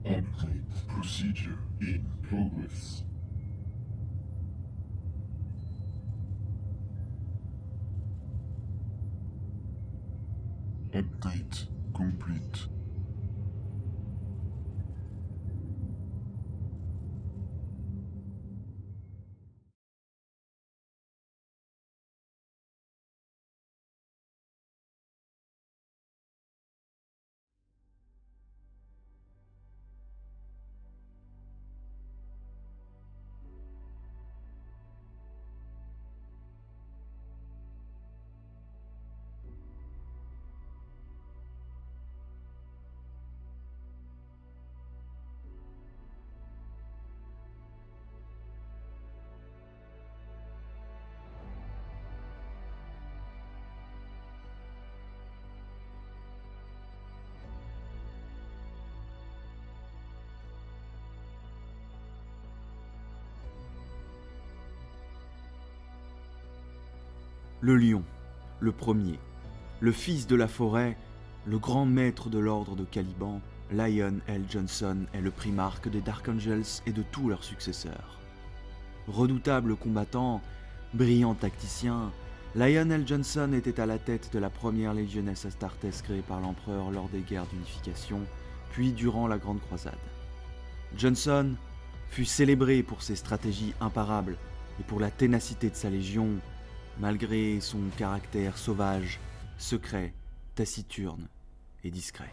Upgrade procedure in progress. Update complete. Le lion, le premier, le fils de la forêt, le grand maître de l'ordre de Caliban, Lion L. Johnson est le primarque des Dark Angels et de tous leurs successeurs. Redoutable combattant, brillant tacticien, Lion L. Johnson était à la tête de la première légionnaire Astartes créée par l'empereur lors des guerres d'unification, puis durant la Grande Croisade. Johnson fut célébré pour ses stratégies imparables et pour la ténacité de sa légion, malgré son caractère sauvage, secret, taciturne et discret.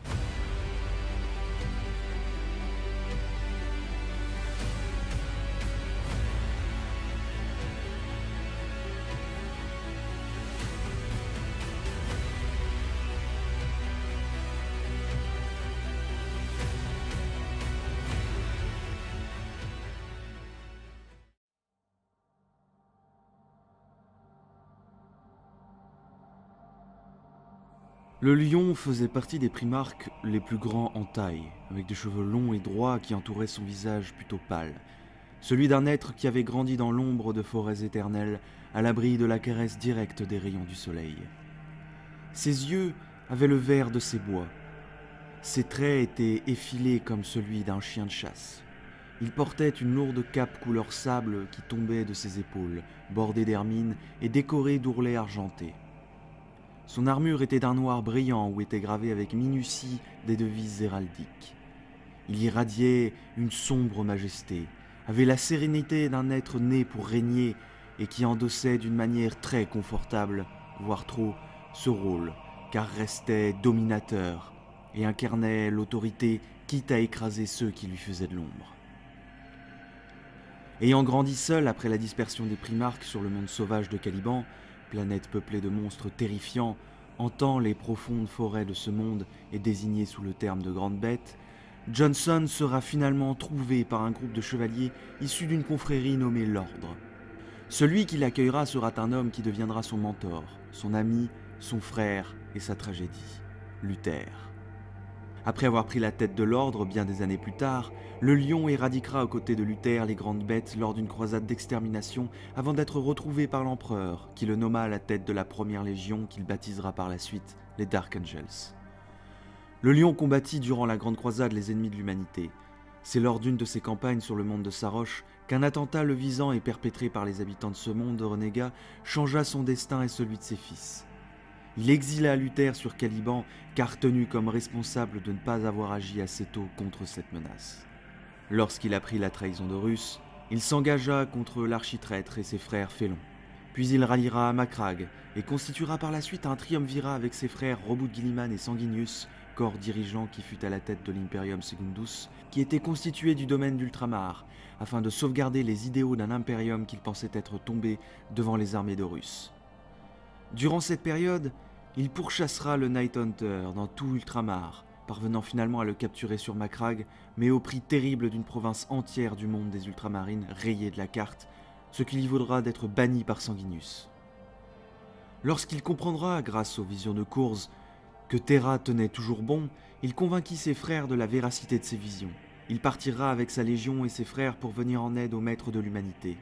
Le lion faisait partie des primarques les plus grands en taille, avec des cheveux longs et droits qui entouraient son visage plutôt pâle, celui d'un être qui avait grandi dans l'ombre de forêts éternelles, à l'abri de la caresse directe des rayons du soleil. Ses yeux avaient le vert de ces bois, ses traits étaient effilés comme celui d'un chien de chasse. Il portait une lourde cape couleur sable qui tombait de ses épaules, bordée d'hermine et décorée d'ourlets argentés. Son armure était d'un noir brillant où étaient gravées avec minutie des devises héraldiques. Il irradiait une sombre majesté, avait la sérénité d'un être né pour régner et qui endossait d'une manière très confortable, voire trop, ce rôle, car restait dominateur et incarnait l'autorité quitte à écraser ceux qui lui faisaient de l'ombre. Ayant grandi seul après la dispersion des primarques sur le monde sauvage de Caliban, planète peuplée de monstres terrifiants, hantant les profondes forêts de ce monde et désignée sous le terme de grande bête, Johnson sera finalement trouvé par un groupe de chevaliers issus d'une confrérie nommée l'Ordre. Celui qui l'accueillera sera un homme qui deviendra son mentor, son ami, son frère et sa tragédie, Luther. Après avoir pris la tête de l'Ordre bien des années plus tard, le lion éradiquera aux côtés de Luther les grandes bêtes lors d'une croisade d'extermination avant d'être retrouvé par l'empereur, qui le nomma à la tête de la première légion qu'il baptisera par la suite les Dark Angels. Le lion combattit durant la Grande Croisade les ennemis de l'humanité. C'est lors d'une de ses campagnes sur le monde de Saroche qu'un attentat le visant et perpétré par les habitants de ce monde renégat changea son destin et celui de ses fils. Il exila Luther sur Caliban car tenu comme responsable de ne pas avoir agi assez tôt contre cette menace. Lorsqu'il apprit la trahison d'Horus, il s'engagea contre l'architraître et ses frères félons. Puis il ralliera Macragge et constituera par la suite un triumvirat avec ses frères Robud Guilliman et Sanguinius, corps dirigeant qui fut à la tête de l'Imperium Secundus, qui était constitué du domaine d'Ultramar, afin de sauvegarder les idéaux d'un impérium qu'il pensait être tombé devant les armées d'Horus. Durant cette période, il pourchassera le Night Hunter dans tout Ultramar, parvenant finalement à le capturer sur Macragge, mais au prix terrible d'une province entière du monde des Ultramarines rayée de la carte, ce qui lui vaudra d'être banni par Sanguinius. Lorsqu'il comprendra, grâce aux visions de Kurz, que Terra tenait toujours bon, il convainquit ses frères de la véracité de ses visions. Il partira avec sa légion et ses frères pour venir en aide aux maîtres de l'humanité.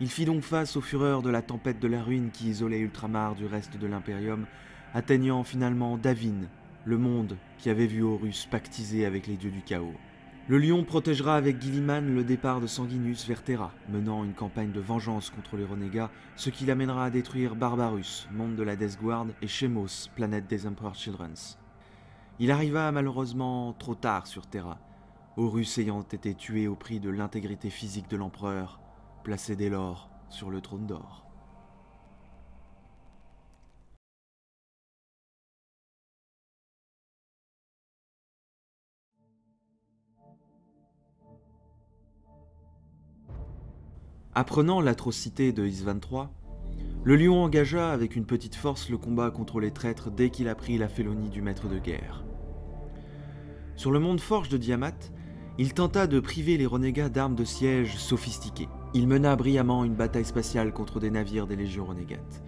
Il fit donc face aux fureurs de la tempête de la ruine qui isolait Ultramar du reste de l'Imperium, atteignant finalement Davin, le monde qui avait vu Horus pactiser avec les dieux du chaos. Le lion protégera avec Gilliman le départ de Sanguinus vers Terra, menant une campagne de vengeance contre les renégats, ce qui l'amènera à détruire Barbarus, monde de la Death Guard, et Shemos, planète des Emperor Childrens. Il arriva malheureusement trop tard sur Terra, Horus ayant été tué au prix de l'intégrité physique de l'empereur, placé dès lors sur le trône d'or. Apprenant l'atrocité de Isvan III, le lion engagea avec une petite force le combat contre les traîtres dès qu'il apprit la félonie du maître de guerre. Sur le monde Forge de Diamat, il tenta de priver les renégats d'armes de siège sophistiquées. Il mena brillamment une bataille spatiale contre des navires des légions renégates.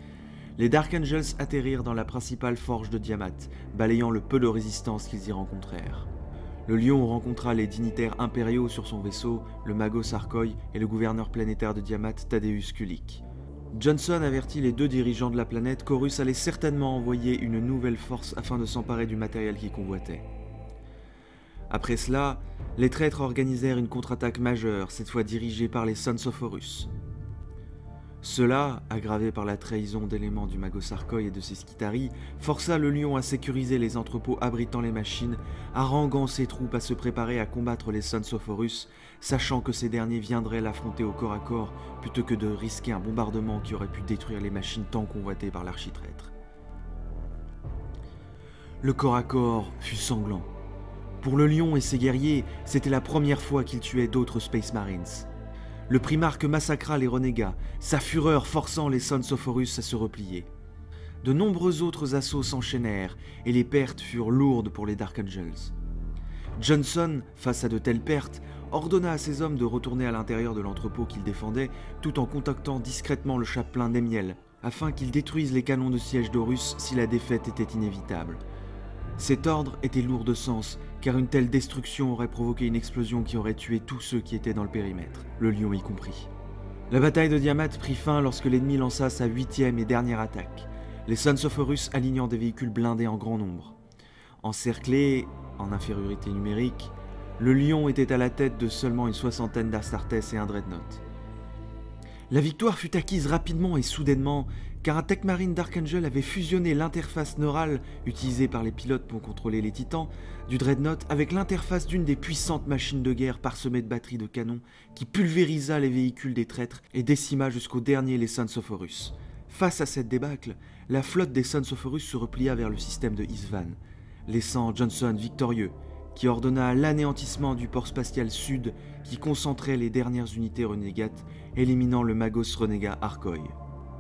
Les Dark Angels atterrirent dans la principale forge de Diamat, balayant le peu de résistance qu'ils y rencontrèrent. Le lion rencontra les dignitaires impériaux sur son vaisseau, le Magos Arkoi et le gouverneur planétaire de Diamat, Thaddeus Kulik. Johnson avertit les deux dirigeants de la planète qu'Horus allait certainement envoyer une nouvelle force afin de s'emparer du matériel qu'ils convoitaient. Après cela, les traîtres organisèrent une contre-attaque majeure, cette fois dirigée par les Sons of Horus. Cela, aggravé par la trahison d'éléments du Magos Arkoi et de ses Skitarii, força le lion à sécuriser les entrepôts abritant les machines, haranguant ses troupes à se préparer à combattre les Sons of Horus, sachant que ces derniers viendraient l'affronter au corps à corps plutôt que de risquer un bombardement qui aurait pu détruire les machines tant convoitées par l'architraître. Le corps à corps fut sanglant. Pour le lion et ses guerriers, c'était la première fois qu'ils tuaient d'autres Space Marines. Le primarque massacra les renégats, sa fureur forçant les Sons of Horus à se replier. De nombreux autres assauts s'enchaînèrent, et les pertes furent lourdes pour les Dark Angels. Johnson, face à de telles pertes, ordonna à ses hommes de retourner à l'intérieur de l'entrepôt qu'ils défendaient, tout en contactant discrètement le chapelain Nemiel, afin qu'il détruise les canons de siège d'Horus si la défaite était inévitable. Cet ordre était lourd de sens, car une telle destruction aurait provoqué une explosion qui aurait tué tous ceux qui étaient dans le périmètre, le lion y compris. La bataille de Diamat prit fin lorsque l'ennemi lança sa 8e et dernière attaque, les Sons of Horus alignant des véhicules blindés en grand nombre. Encerclé, en infériorité numérique, le lion était à la tête de seulement une soixantaine d'Astartes et un Dreadnought. La victoire fut acquise rapidement et soudainement, car un Tech Marine Dark Angel avait fusionné l'interface neurale utilisée par les pilotes pour contrôler les titans du Dreadnought avec l'interface d'une des puissantes machines de guerre parsemées de batteries de canons qui pulvérisa les véhicules des traîtres et décima jusqu'au dernier les Sons of Horus. Face à cette débâcle, la flotte des Sons of Horus se replia vers le système de Isvan, laissant Johnson victorieux, qui ordonna l'anéantissement du port spatial sud qui concentrait les dernières unités renégates, éliminant le Magos renégat Arkoi.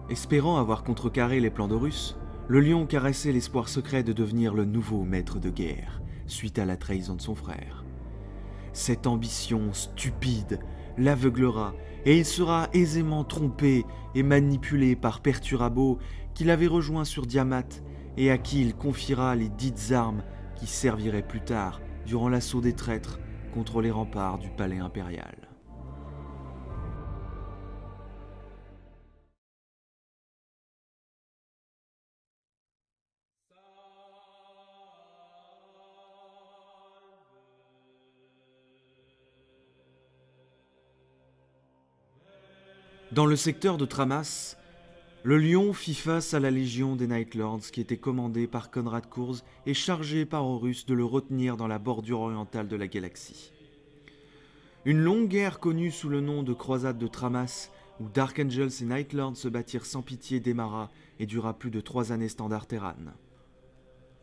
Espérant avoir contrecarré les plans d'Horus, le lion caressait l'espoir secret de devenir le nouveau maître de guerre, suite à la trahison de son frère. Cette ambition stupide l'aveuglera, et il sera aisément trompé et manipulé par Perturabo, qu'il avait rejoint sur Diamat, et à qui il confiera les dites armes qui serviraient plus tard, durant l'assaut des traîtres, contre les remparts du palais impérial. Dans le secteur de Tramas, le lion fit face à la légion des Night Lords qui était commandée par Konrad Kurz et chargée par Horus de le retenir dans la bordure orientale de la galaxie. Une longue guerre connue sous le nom de Croisade de Tramas, où Dark Angels et Night Lords se battirent sans pitié, démarra et dura plus de 3 années standard Terran.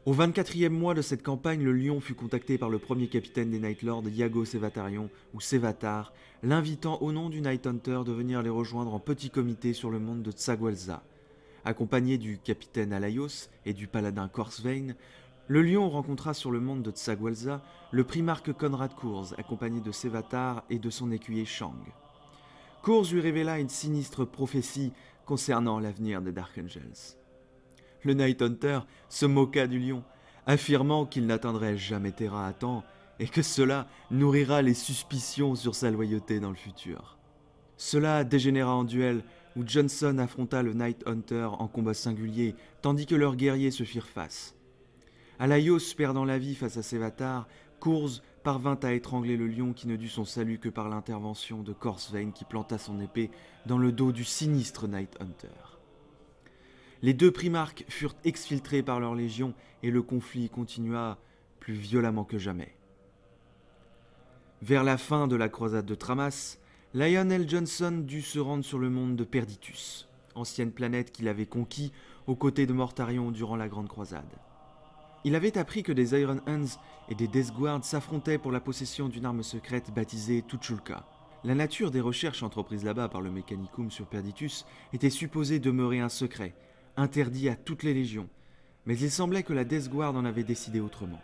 Au 24e mois de cette campagne, le lion fut contacté par le premier capitaine des Night Lords, Iago Sevatarion, ou Sevatar, l'invitant au nom du Night Hunter de venir les rejoindre en petit comité sur le monde de Tsagualza. Accompagné du capitaine Alaios et du paladin Korsvein, le lion rencontra sur le monde de Tsagualza le primarque Konrad Kurz, accompagné de Sevatar et de son écuyer Shang. Kurz lui révéla une sinistre prophétie concernant l'avenir des Dark Angels. Le Night Hunter se moqua du lion, affirmant qu'il n'atteindrait jamais Terra à temps et que cela nourrira les suspicions sur sa loyauté dans le futur. Cela dégénéra en duel où Johnson affronta le Night Hunter en combat singulier tandis que leurs guerriers se firent face. Alaios perdant la vie face à Sevatar, Kurz parvint à étrangler le lion qui ne dut son salut que par l'intervention de Corsvain qui planta son épée dans le dos du sinistre Night Hunter. Les deux primarques furent exfiltrés par leur légion et le conflit continua plus violemment que jamais. Vers la fin de la croisade de Tramas, Lionel Johnson dut se rendre sur le monde de Perditus, ancienne planète qu'il avait conquis aux côtés de Mortarion durant la Grande Croisade. Il avait appris que des Iron Hands et des Death Guards s'affrontaient pour la possession d'une arme secrète baptisée Tuchulka. La nature des recherches entreprises là-bas par le Mechanicum sur Perditus était supposée demeurer un secret, interdit à toutes les légions, mais il semblait que la Death Guard en avait décidé autrement.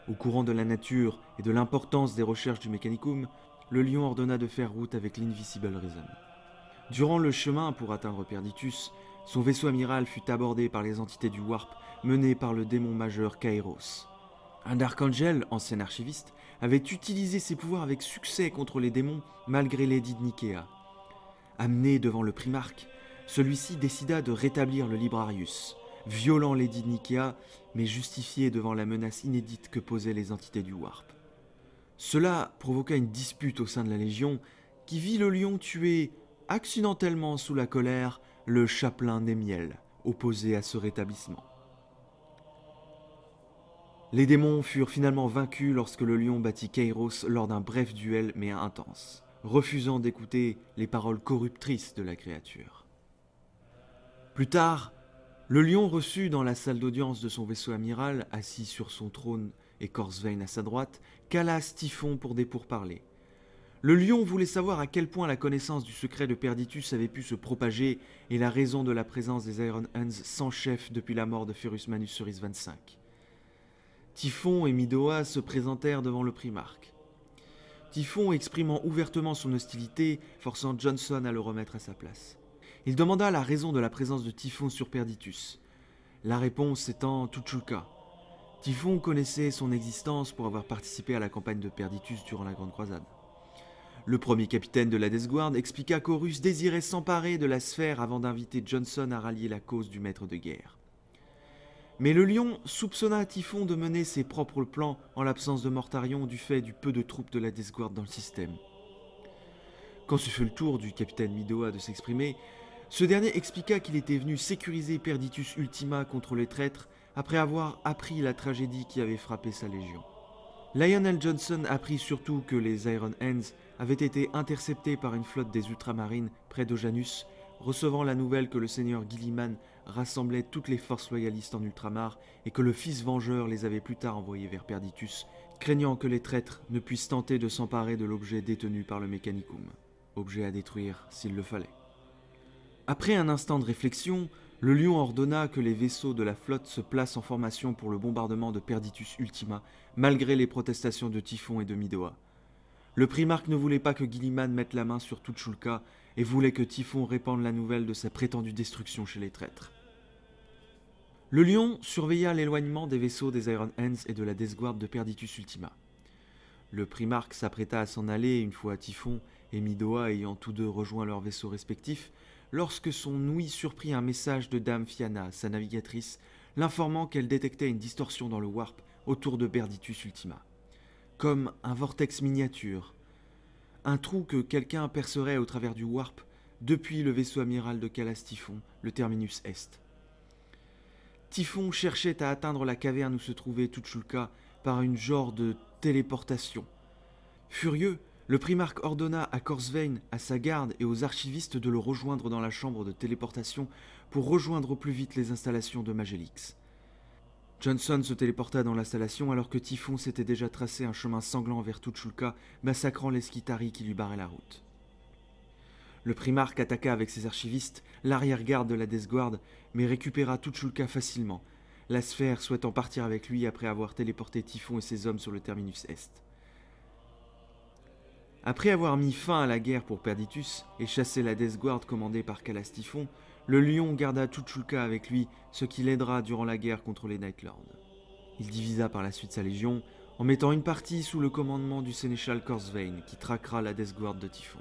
Au courant de la nature et de l'importance des recherches du Mechanicum, le lion ordonna de faire route avec l'Invisible Reason. Durant le chemin pour atteindre Perditus, son vaisseau amiral fut abordé par les entités du Warp menées par le démon majeur Kairos. Un Dark Angel, ancien archiviste, avait utilisé ses pouvoirs avec succès contre les démons malgré l'édit de Nikea. Amené devant le Primarque, celui-ci décida de rétablir le Librarius, violant l'édit de Nikea, mais justifié devant la menace inédite que posaient les entités du Warp. Cela provoqua une dispute au sein de la Légion, qui vit le lion tuer, accidentellement sous la colère, le chapelain Némiel, opposé à ce rétablissement. Les démons furent finalement vaincus lorsque le lion battit Kairos lors d'un bref duel mais intense, refusant d'écouter les paroles corruptrices de la créature. Plus tard, le lion reçut dans la salle d'audience de son vaisseau amiral, assis sur son trône et Corsvain à sa droite, Calas Typhon pour des pourparlers. Le lion voulait savoir à quel point la connaissance du secret de Perditus avait pu se propager et la raison de la présence des Iron Hands sans chef depuis la mort de Ferrus Manus Cerise 25. Typhon et Midoa se présentèrent devant le Primarque. Typhon exprimant ouvertement son hostilité, forçant Johnson à le remettre à sa place. Il demanda la raison de la présence de Typhon sur Perditus. La réponse étant Tuchulka. Typhon connaissait son existence pour avoir participé à la campagne de Perditus durant la Grande Croisade. Le premier capitaine de la Death Guard expliqua qu'Horus désirait s'emparer de la sphère avant d'inviter Johnson à rallier la cause du maître de guerre. Mais le lion soupçonna Typhon de mener ses propres plans en l'absence de Mortarion du fait du peu de troupes de la Death Guard dans le système. Quand ce fut le tour du capitaine Midoa de s'exprimer, ce dernier expliqua qu'il était venu sécuriser Perditus Ultima contre les traîtres après avoir appris la tragédie qui avait frappé sa légion. Lionel Johnson apprit surtout que les Iron Hands avaient été interceptés par une flotte des Ultramarines près d'Ojanus, recevant la nouvelle que le seigneur Gilliman rassemblait toutes les forces loyalistes en ultramar et que le fils vengeur les avait plus tard envoyés vers Perditus, craignant que les traîtres ne puissent tenter de s'emparer de l'objet détenu par le Mechanicum, objet à détruire s'il le fallait. Après un instant de réflexion, le lion ordonna que les vaisseaux de la flotte se placent en formation pour le bombardement de Perditus Ultima, malgré les protestations de Typhon et de Midoa. Le Primarque ne voulait pas que Gilliman mette la main sur Tuchulka et voulait que Typhon répande la nouvelle de sa prétendue destruction chez les traîtres. Le lion surveilla l'éloignement des vaisseaux des Iron Hands et de la Death Guard de Perditus Ultima. Le Primarque s'apprêta à s'en aller une fois Typhon et Midoa ayant tous deux rejoint leurs vaisseaux respectifs, lorsque son ouïe surprit un message de Dame Fianna, sa navigatrice, l'informant qu'elle détectait une distorsion dans le Warp autour de Perditus Ultima. Comme un vortex miniature, un trou que quelqu'un percerait au travers du Warp depuis le vaisseau amiral de Calas Typhon, le terminus Est. Typhon cherchait à atteindre la caverne où se trouvait Tuchulka par une genre de téléportation. Furieux, le Primarque ordonna à Corsvain, à sa garde et aux archivistes de le rejoindre dans la chambre de téléportation pour rejoindre au plus vite les installations de Magellix. Johnson se téléporta dans l'installation alors que Typhon s'était déjà tracé un chemin sanglant vers Tuchulka, massacrant les Skitarii qui lui barraient la route. Le Primarque attaqua avec ses archivistes l'arrière-garde de la Death Guard, mais récupéra Tuchulka facilement, la sphère souhaitant partir avec lui après avoir téléporté Typhon et ses hommes sur le terminus Est. Après avoir mis fin à la guerre pour Perditus et chassé la Death Guard commandée par Calas Typhon, le lion garda Tuchulka avec lui, ce qui l'aidera durant la guerre contre les Night Lords. Il divisa par la suite sa légion, en mettant une partie sous le commandement du sénéchal Corsvain, qui traquera la Death Guard de Typhon.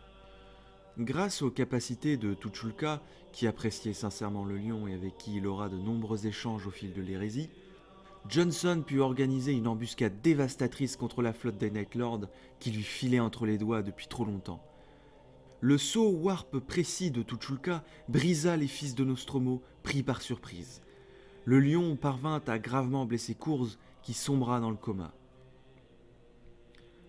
Grâce aux capacités de Tuchulka, qui appréciait sincèrement le lion et avec qui il aura de nombreux échanges au fil de l'hérésie, Johnson put organiser une embuscade dévastatrice contre la flotte des Night Lords qui lui filait entre les doigts depuis trop longtemps. Le saut warp précis de Tuchulka brisa les fils de Nostromo, pris par surprise. Le lion parvint à gravement blesser Kurz, qui sombra dans le coma.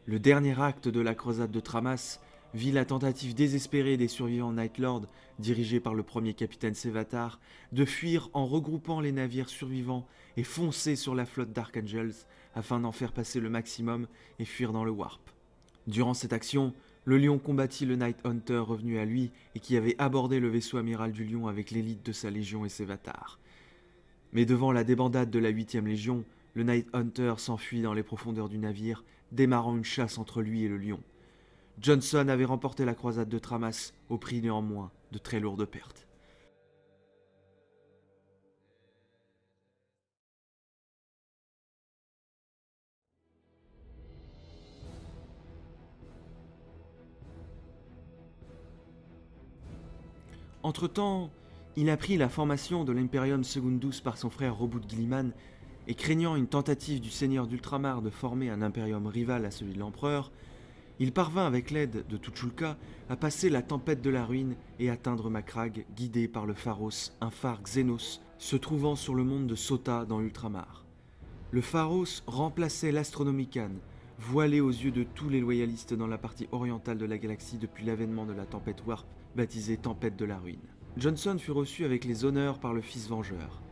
Le dernier acte de la croisade de Tramas vit la tentative désespérée des survivants Night Lord, dirigés par le premier capitaine Sevatar, de fuir en regroupant les navires survivants et foncer sur la flotte d'Archangels afin d'en faire passer le maximum et fuir dans le warp. Durant cette action, le Lion combattit le Night Hunter revenu à lui et qui avait abordé le vaisseau amiral du Lion avec l'élite de sa légion et Sevatar. Mais devant la débandade de la 8e Légion, le Night Hunter s'enfuit dans les profondeurs du navire, démarrant une chasse entre lui et le Lion. Johnson avait remporté la croisade de Tramas au prix néanmoins de très lourdes pertes. Entre-temps, il apprit la formation de l'Imperium Secundus par son frère Robert Guilliman, et craignant une tentative du seigneur d'Ultramar de former un impérium rival à celui de l'empereur, il parvint avec l'aide de Tuchulka à passer la tempête de la ruine et atteindre Macragge, guidé par le Pharos, un phare Xenos, se trouvant sur le monde de Sota dans l'Ultramar. Le Pharos remplaçait l'Astronomican, voilé aux yeux de tous les loyalistes dans la partie orientale de la galaxie depuis l'avènement de la tempête Warp, baptisée Tempête de la Ruine. Johnson fut reçu avec les honneurs par le Fils Vengeur.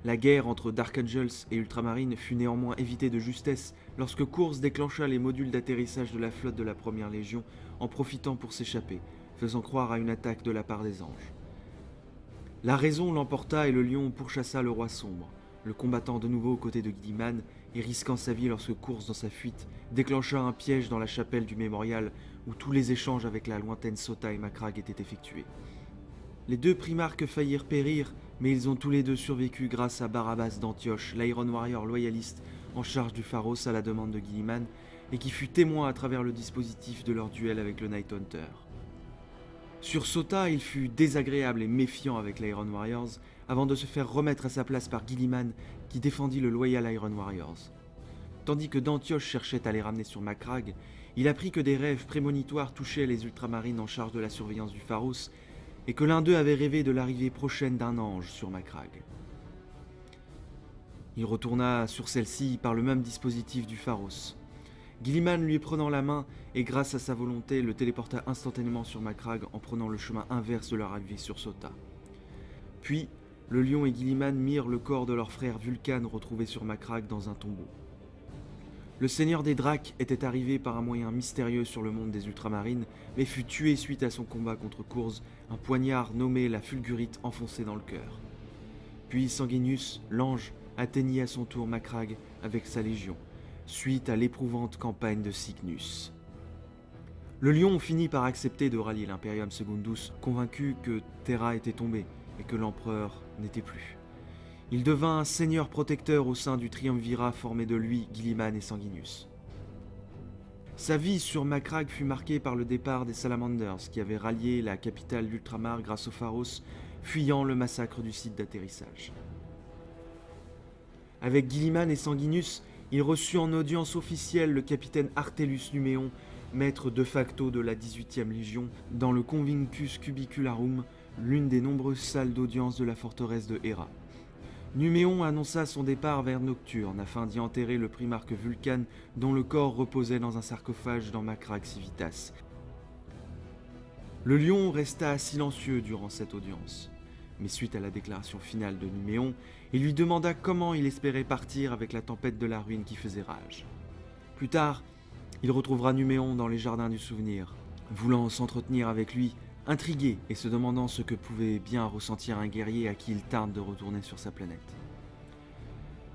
La guerre entre Dark Angels et Ultramarine fut néanmoins évitée de justesse lorsque Kurz déclencha les modules d'atterrissage de la flotte de la Première Légion en profitant pour s'échapper, faisant croire à une attaque de la part des anges. La raison l'emporta et le lion pourchassa le roi sombre, le combattant de nouveau aux côtés de Guilliman et risquant sa vie lorsque Kurz, dans sa fuite, déclencha un piège dans la chapelle du mémorial où tous les échanges avec la lointaine Sota et Macragge étaient effectués. Les deux primarques faillirent périr, mais ils ont tous les deux survécu grâce à Barabbas d'Antioche, l'Iron Warrior loyaliste en charge du Pharos à la demande de Guilliman, et qui fut témoin à travers le dispositif de leur duel avec le Night Hunter. Sur Sota, il fut désagréable et méfiant avec l'Iron Warriors, avant de se faire remettre à sa place par Guilliman, qui défendit le loyal Iron Warriors. Tandis que d'Antioche cherchait à les ramener sur Macragge, il apprit que des rêves prémonitoires touchaient les ultramarines en charge de la surveillance du Pharos, et que l'un d'eux avait rêvé de l'arrivée prochaine d'un ange sur Macragge. Il retourna sur celle-ci par le même dispositif du Pharos. Guilliman lui prenant la main et grâce à sa volonté le téléporta instantanément sur Macragge en prenant le chemin inverse de leur arrivée sur Sota. Puis, le lion et Guilliman mirent le corps de leur frère Vulcan retrouvé sur Macragge dans un tombeau. Le seigneur des Dracs était arrivé par un moyen mystérieux sur le monde des ultramarines, mais fut tué suite à son combat contre Kurz, un poignard nommé la Fulgurite enfoncé dans le cœur. Puis Sanguinius, l'ange, atteignit à son tour Macragge avec sa légion, suite à l'éprouvante campagne de Cygnus. Le lion finit par accepter de rallier l'Imperium Secundus, convaincu que Terra était tombée et que l'empereur n'était plus. Il devint seigneur protecteur au sein du triumvirat formé de lui, Guilliman et Sanguinius. Sa vie sur Macragge fut marquée par le départ des Salamanders qui avaient rallié la capitale d'Ultramar grâce au Pharos, fuyant le massacre du site d'atterrissage. Avec Guilliman et Sanguinius, il reçut en audience officielle le capitaine Artellus Numéon, maître de facto de la 18e Légion, dans le Convincus Cubicularum, l'une des nombreuses salles d'audience de la forteresse de Hera. Numéon annonça son départ vers Nocturne afin d'y enterrer le primarque Vulcan dont le corps reposait dans un sarcophage dans Macragge Civitas. Le lion resta silencieux durant cette audience, mais suite à la déclaration finale de Numéon, il lui demanda comment il espérait partir avec la tempête de la ruine qui faisait rage. Plus tard, il retrouvera Numéon dans les jardins du souvenir, voulant s'entretenir avec lui, intrigué et se demandant ce que pouvait bien ressentir un guerrier à qui il tarde de retourner sur sa planète.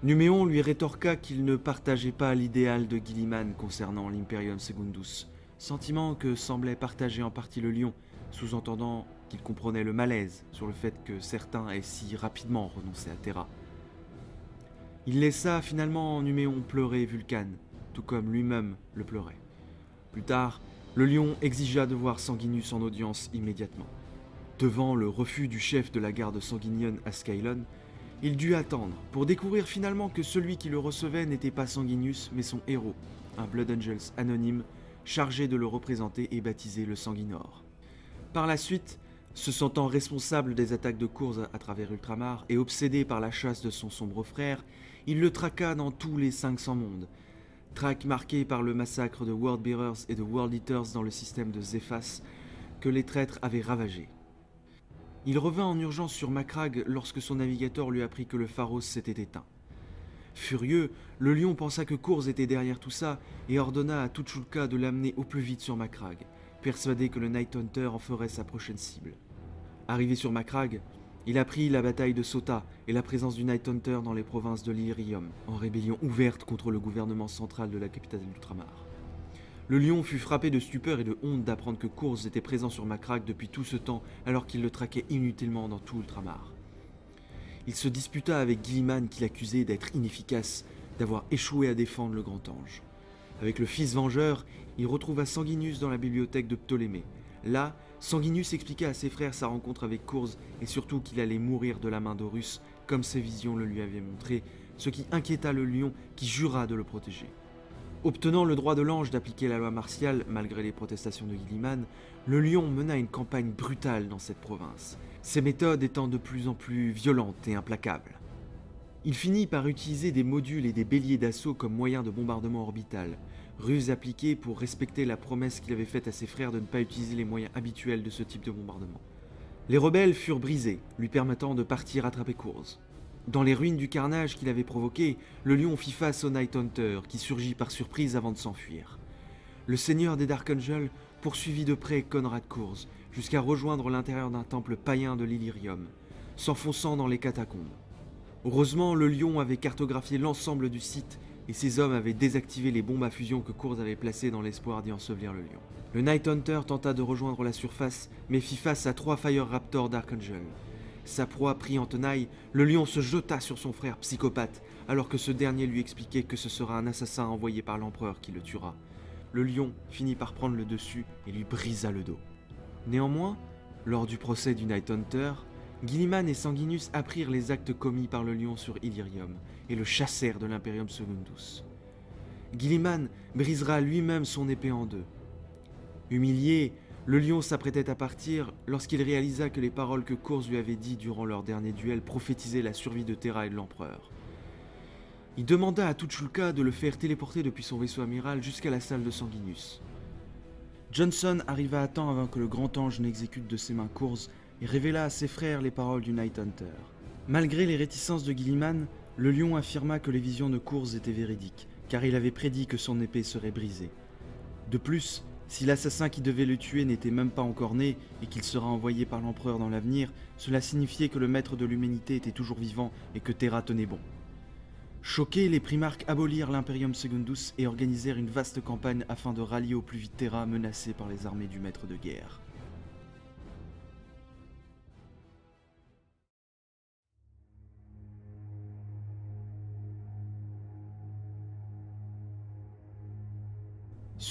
Numéon lui rétorqua qu'il ne partageait pas l'idéal de Guilliman concernant l'Imperium Secundus, sentiment que semblait partager en partie le lion, sous-entendant qu'il comprenait le malaise sur le fait que certains aient si rapidement renoncé à Terra. Il laissa finalement Numéon pleurer Vulcan, tout comme lui-même le pleurait. Plus tard, le lion exigea de voir Sanguinius en audience immédiatement. Devant le refus du chef de la garde sanguinienne à Skylon, Il dut attendre, pour découvrir finalement que celui qui le recevait n'était pas Sanguinius, mais son héros, un Blood Angels anonyme, chargé de le représenter et baptisé le Sanguinor. Par la suite, se sentant responsable des attaques de Kurz à travers Ultramar et obsédé par la chasse de son sombre frère, il le traqua dans tous les 500 mondes. Traque marqué par le massacre de Worldbearers et de World Eaters dans le système de Zephas que les traîtres avaient ravagé. Il revint en urgence sur Macragge lorsque son navigateur lui apprit que le Pharos s'était éteint. Furieux, le lion pensa que Kurz était derrière tout ça et ordonna à Tucholka de l'amener au plus vite sur Macragge, persuadé que le Night Hunter en ferait sa prochaine cible. Arrivé sur Macragge, il apprit la bataille de Sota et la présence du Night Hunter dans les provinces de l'Illyrium, en rébellion ouverte contre le gouvernement central de la capitale d'Ultramar. Le lion fut frappé de stupeur et de honte d'apprendre que Kurz était présent sur Macragge depuis tout ce temps alors qu'il le traquait inutilement dans tout Ultramar. Il se disputa avec Guilliman qui l'accusait d'être inefficace, d'avoir échoué à défendre le Grand Ange. Avec le fils vengeur, il retrouva Sanguinius dans la bibliothèque de Ptolémée. Là, Sanguinius expliqua à ses frères sa rencontre avec Kurz et surtout qu'il allait mourir de la main d'Horus, comme ses visions le lui avaient montré, ce qui inquiéta le lion qui jura de le protéger. Obtenant le droit de l'ange d'appliquer la loi martiale, malgré les protestations de Guilliman, le lion mena une campagne brutale dans cette province, ses méthodes étant de plus en plus violentes et implacables. Il finit par utiliser des modules et des béliers d'assaut comme moyen de bombardement orbital, ruse appliquée pour respecter la promesse qu'il avait faite à ses frères de ne pas utiliser les moyens habituels de ce type de bombardement. Les rebelles furent brisés, lui permettant de partir attraper Kurz. Dans les ruines du carnage qu'il avait provoqué, le lion fit face au Night Hunter, qui surgit par surprise avant de s'enfuir. Le seigneur des Dark Angels poursuivit de près Konrad Kurz, jusqu'à rejoindre l'intérieur d'un temple païen de l'Illyrium, s'enfonçant dans les catacombes. Heureusement, le lion avait cartographié l'ensemble du site, et ses hommes avaient désactivé les bombes à fusion que Kurz avait placées dans l'espoir d'y ensevelir le lion. Le Night Hunter tenta de rejoindre la surface, mais fit face à 3 Fire Raptors Dark Angel. Sa proie pris en tenaille, le lion se jeta sur son frère psychopathe, alors que ce dernier lui expliquait que ce sera un assassin envoyé par l'empereur qui le tuera. Le lion finit par prendre le dessus et lui brisa le dos. Néanmoins, lors du procès du Night Hunter, Guilliman et Sanguinius apprirent les actes commis par le lion sur Illyrium et le chassèrent de l'Imperium Secundus. Guilliman brisera lui-même son épée en 2. Humilié, le lion s'apprêtait à partir lorsqu'il réalisa que les paroles que Kurz lui avait dites durant leur dernier duel prophétisaient la survie de Terra et de l'empereur. Il demanda à Tucholka de le faire téléporter depuis son vaisseau amiral jusqu'à la salle de Sanguinius. Johnson arriva à temps avant que le grand ange n'exécute de ses mains Kurz et révéla à ses frères les paroles du Night Hunter. Malgré les réticences de Guilliman, le lion affirma que les visions de Kurz étaient véridiques, car il avait prédit que son épée serait brisée. De plus, si l'assassin qui devait le tuer n'était même pas encore né et qu'il sera envoyé par l'empereur dans l'avenir, cela signifiait que le maître de l'humanité était toujours vivant et que Terra tenait bon. Choqués, les primarques abolirent l'Imperium Secundus et organisèrent une vaste campagne afin de rallier au plus vite Terra menacée par les armées du maître de guerre.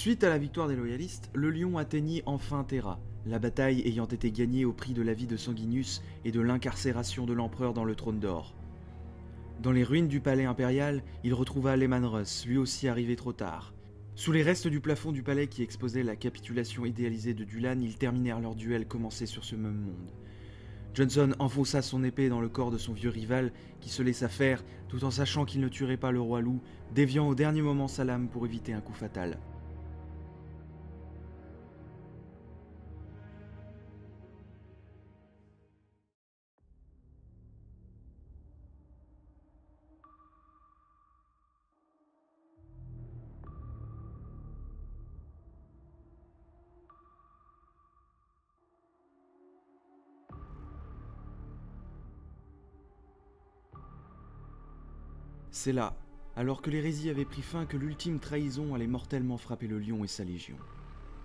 Suite à la victoire des loyalistes, le lion atteignit enfin Terra, la bataille ayant été gagnée au prix de la vie de Sanguinius et de l'incarcération de l'empereur dans le trône d'or. Dans les ruines du palais impérial, il retrouva Leman Russ, lui aussi arrivé trop tard. Sous les restes du plafond du palais qui exposait la capitulation idéalisée de Dulan, ils terminèrent leur duel commencé sur ce même monde. Johnson enfonça son épée dans le corps de son vieux rival, qui se laissa faire, tout en sachant qu'il ne tuerait pas le roi loup, déviant au dernier moment sa lame pour éviter un coup fatal. C'est là, alors que l'hérésie avait pris fin, que l'ultime trahison allait mortellement frapper le lion et sa légion.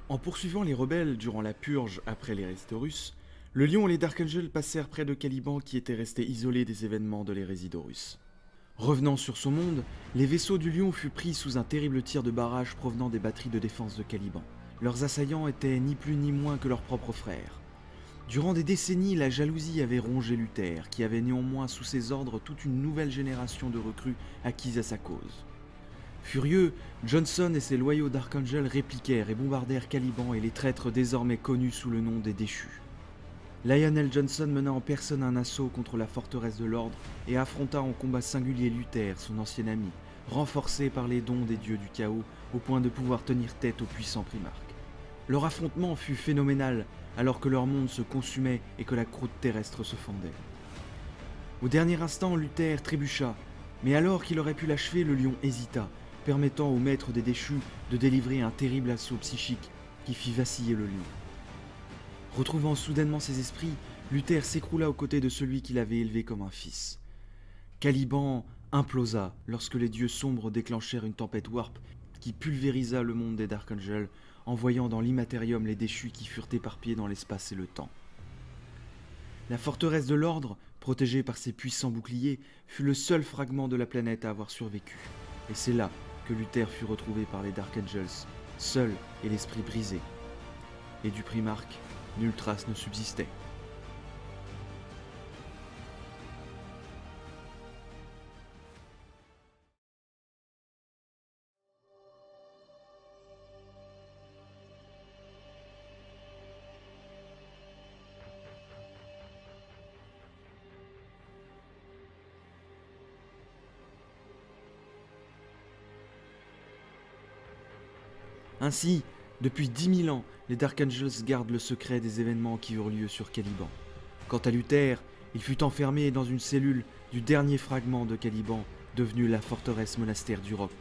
En poursuivant les rebelles durant la purge après l'hérésie d'Horus, le lion et les Dark Angels passèrent près de Caliban qui était resté isolé des événements de l'hérésie d'Horus. Revenant sur son monde, les vaisseaux du lion furent pris sous un terrible tir de barrage provenant des batteries de défense de Caliban. Leurs assaillants étaient ni plus ni moins que leurs propres frères. Durant des décennies, la jalousie avait rongé Luther, qui avait néanmoins sous ses ordres toute une nouvelle génération de recrues acquises à sa cause. Furieux, Johnson et ses loyaux d'Archangel répliquèrent et bombardèrent Caliban et les traîtres désormais connus sous le nom des Déchus. Lionel Johnson mena en personne un assaut contre la forteresse de l'ordre et affronta en combat singulier Luther, son ancien ami, renforcé par les dons des dieux du chaos au point de pouvoir tenir tête aux puissants primarques. Leur affrontement fut phénoménal alors que leur monde se consumait et que la croûte terrestre se fendait. Au dernier instant, Luther trébucha, mais alors qu'il aurait pu l'achever, le lion hésita, permettant au maître des déchus de délivrer un terrible assaut psychique qui fit vaciller le lion. Retrouvant soudainement ses esprits, Luther s'écroula aux côtés de celui qu'il avait élevé comme un fils. Caliban implosa lorsque les dieux sombres déclenchèrent une tempête warp qui pulvérisa le monde des Dark Angels, envoyant dans l'immatérium les déchus qui furent éparpillés dans l'espace et le temps. La forteresse de l'ordre, protégée par ses puissants boucliers, fut le seul fragment de la planète à avoir survécu. Et c'est là que Luther fut retrouvé par les Dark Angels, seul et l'esprit brisé. Et du Primarque, nulle trace ne subsistait. Ainsi, depuis 10 000 ans, les Dark Angels gardent le secret des événements qui eurent lieu sur Caliban. Quant à Luther, il fut enfermé dans une cellule du dernier fragment de Caliban, devenu la forteresse monastère du Roc,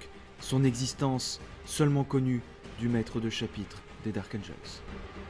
son existence seulement connue du maître de chapitre des Dark Angels.